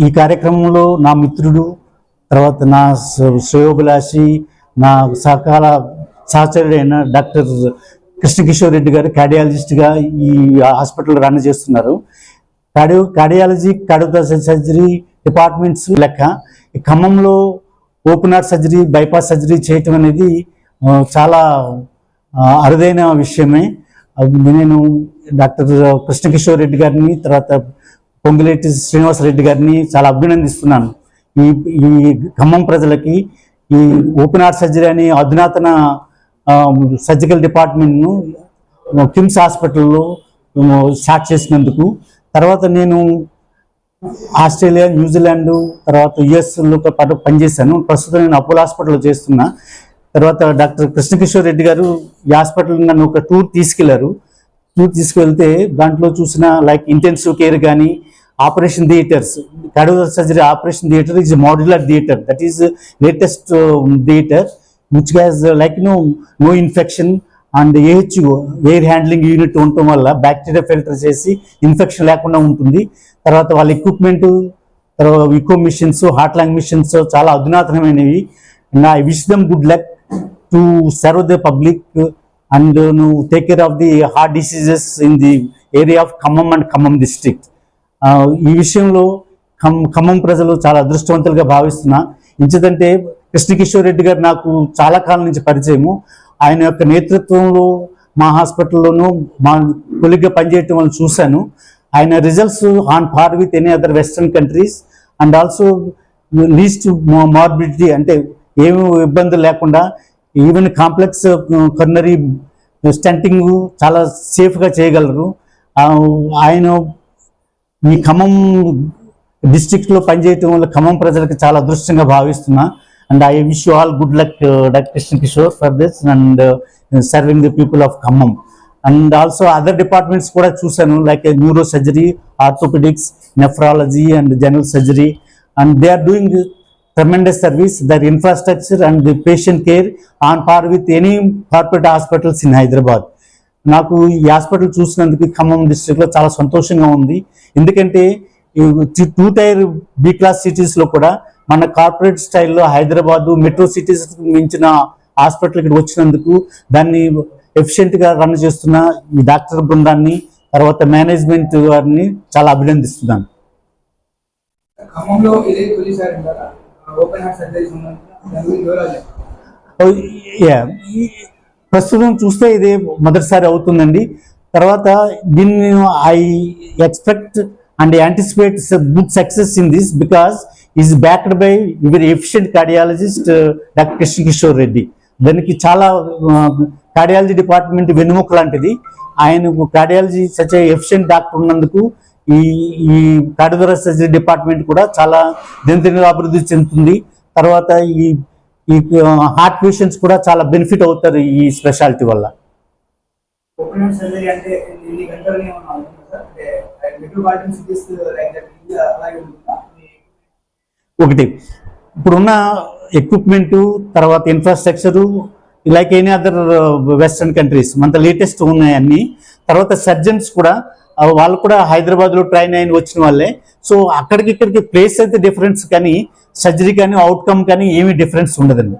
ఈ కార్యక్రమంలో నా మిత్రుడు, తర్వాత నా శ్రేయోభిలాషి, నా సహచరుడైన డాక్టర్ కృష్ణకిషోర్ రెడ్డి గారు కార్డియాలజిస్ట్గా ఈ హాస్పిటల్ రన్ చేస్తున్నారు. కార్డియాలజీ, కార్డియోథొరాసిక్ సర్జరీ డిపార్ట్మెంట్స్ లెక్క ఈ ఖమ్మంలో open heart surgery, bypass surgery చేయటం అనేది చాలా అరుదైన విషయమే. నేను డాక్టర్ కృష్ణకిషోర్ రెడ్డి గారిని, తర్వాత పొంగులేటి శ్రీనివాసరెడ్డి గారిని చాలా అభినందిస్తున్నాను. ఈ ఖమ్మం ప్రజలకి ఈ ఓపెన్ హార్ట్ సర్జరీ అనే అధునాతన సర్జికల్ డిపార్ట్మెంట్ను కిమ్స్ హాస్పిటల్లో స్టార్ట్ చేసినందుకు. తర్వాత నేను ఆస్ట్రేలియా, న్యూజిలాండ్, తర్వాత యుఎస్లో పాటు పనిచేశాను. ప్రస్తుతం నేను అపోలో హాస్పిటల్లో చేస్తున్నా. తర్వాత డాక్టర్ కృష్ణకిషోర్ రెడ్డి గారు ఈ హాస్పిటల్ నన్ను ఒక టూర్ తీసుకెళ్తే దాంట్లో చూసిన లైక్ ఇంటెన్సివ్ కేర్ కానీ, operation theatres, cardiothoracic surgery operation theatre is modular theatre, that is latest theatre which has like no infection and AHU air handling unit ఉండటం వల్ల బ్యాక్టీరియా ఫిల్టర్ చేసి ఇన్ఫెక్షన్ లేకుండా ఉంటుంది. తర్వాత వాళ్ళ ఎక్విప్మెంట్, తర్వాత echo machines, heart lung machines చాలా అధునాతనమైనవి. I wish them good luck to serve the public and take care of the heart diseases in the area of Khammam and Khammam district. ఈ విషయంలో ఖమ్మం ప్రజలు చాలా అదృష్టవంతులుగా భావిస్తున్నా. ఎందుకంటే కృష్ణకిషోర్ రెడ్డి గారు నాకు చాలా కాలం నుంచి పరిచయము. ఆయన యొక్క నేతృత్వంలో మా హాస్పిటల్లోనూ మా కొలిగ్గా పనిచేయటం వల్ల చూశాను. ఆయన results on par with any other western countries and also least morbidity, అంటే ఏమి ఇబ్బందులు లేకుండా ఈవెన్ కాంప్లెక్స్ కరోనరీ స్టంటింగ్ చాలా సేఫ్గా చేయగలరు. ఆయన ఈ ఖమ్మం డిస్ట్రిక్ట్లో పనిచేయటం వల్ల ఖమ్మం ప్రజలకు చాలా అదృష్టంగా భావిస్తున్నా. And I wish you all good luck doctor Krishnakishore for this and serving the people of Khammam. And also other departments కూడా చూశాను, like neuro surgery, orthopaedics, nephrology and general surgery. And they are doing tremendous service. Their infrastructure and the patient care on par with any corporate hospitals in Hyderabad. నాకు ఈ hospital చూసినందుకు ఖమ్మం డిస్ట్రిక్ట్లో చాలా సంతోషంగా ఉంది. ఎందుకంటే 2 టైర్ B క్లాస్ సిటీస్లో కూడా మన కార్పొరేట్ స్టైల్లో హైదరాబాదు, మెట్రో సిటీస్ మించిన హాస్పిటల్ ఇక్కడ వచ్చినందుకు దాన్ని ఎఫిషియెంట్గా రన్ చేస్తున్న ఈ డాక్టర్ బృందాన్ని, తర్వాత మేనేజ్మెంట్ వారిని చాలా అభినందిస్తున్నాను. ప్రస్తుతం చూస్తే ఇదే మొదటిసారి అవుతుందండి. తర్వాత దీన్ని I expect and anticipate good success in this because is backed by very efficient cardiologist doctor Krishna Kishore Reddy. దానికి చాలా కార్డియాలజీ డిపార్ట్మెంట్ వెన్నుముక లాంటిది. ఆయన కార్డియాలజీ సచ్ ఎఫిషియెంట్ డాక్టర్ ఉన్నందుకు ఈ కార్డియోథొరాసిక్ సర్జరీ డిపార్ట్మెంట్ కూడా చాలా దినదిన అభివృద్ధి చెందుతుంది. తర్వాత ఈ హార్ట్ పేషెంట్స్ కూడా చాలా బెనిఫిట్ అవుతారు ఈ స్పెషాలిటీ వల్ల. ఒకటి, ఇప్పుడున్న ఎక్విప్మెంటు, తర్వాత infrastructure like any other western countries మన లేటెస్ట్ ఉన్నాయి అన్ని. తర్వాత సర్జన్స్ కూడా వాళ్ళు కూడా హైదరాబాద్లో ట్రైన్ అయిన వచ్చిన వాళ్ళే. సో అక్కడికి ఇక్కడికి ప్లేస్ అయితే డిఫరెన్స్, కానీ సర్జరీ కానీ అవుట్కమ్ కానీ ఏమీ డిఫరెన్స్ ఉండదండి.